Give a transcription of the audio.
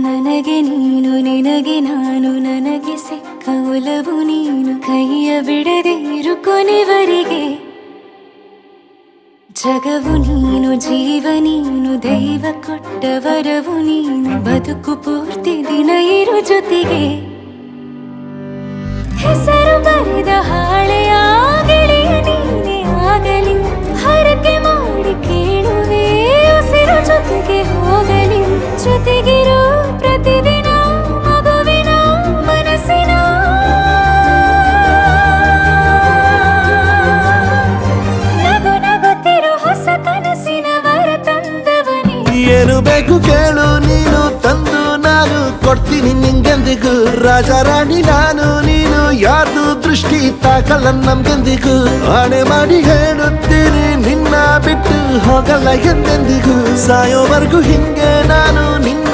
ನನಗೆ ನೀನು ನಿನಗೆ ನಾನು ನನಗೆ ಸಿಕ್ಕ ಒಲವು ನೀನು ಕೈಯ ಬಿಡದೆ ಇರು ಕೊನೆವರೆಗೆ ಜಗವು ನೀನು ಜೀವ ನೀನು ದೈವ ಕೊಟ್ಟ ವರವು ನೀನು ಬದುಕು ಪೂರ್ತಿ ದಿನ ಇರು ಜೊತೆಗೆ ಹೆಸರು ಬರೆದ ಹಾಳೆಯ ಗೆಳೆಯ ನೀನೇ ಆಗಲಿ ಹರಕೆ ಮಾಡಿ ಕೇಳುವೆ ಉಸಿರು ಜೊತೆಗೆ ಹೋಗಲಿ ಜೊತೆಗಿರೋ ಪ್ರತಿದಿನ ಮಗುವಿನ ಮನಸ್ಸಿನ ನಗು ನಗುತ್ತಿರೋ ಹೊಸ ಕನಸಿನ ವರ ತಂದವನೇ ಏನು ಬೇಕು ಕೇಳು ನೀನು ತಂದು ನಾನು ಕೊಡ್ತೀನಿ ನಿಂಗೆಂದಿಗೂ ರಾಜ ರಾಣಿ ನಾನು ನೀನು ಯಾರ್ದು ದೃಷ್ಟಿ ತಾಕಲ್ಲ ನಮ್ಗೆಂದಿಗೂ ಆಣೆ ಮಾಡಿ ಹೇಳುತ್ತೀನಿ ನಿನ್ನ ಬಿಟ್ಟು ಹೋಗಲ್ಲ ಎಂದೆಂದಿಗೂ ಸಾಯೋವರೆಗೂ ಹಿಂಗೆ ನಾನು ನಿನ್ನ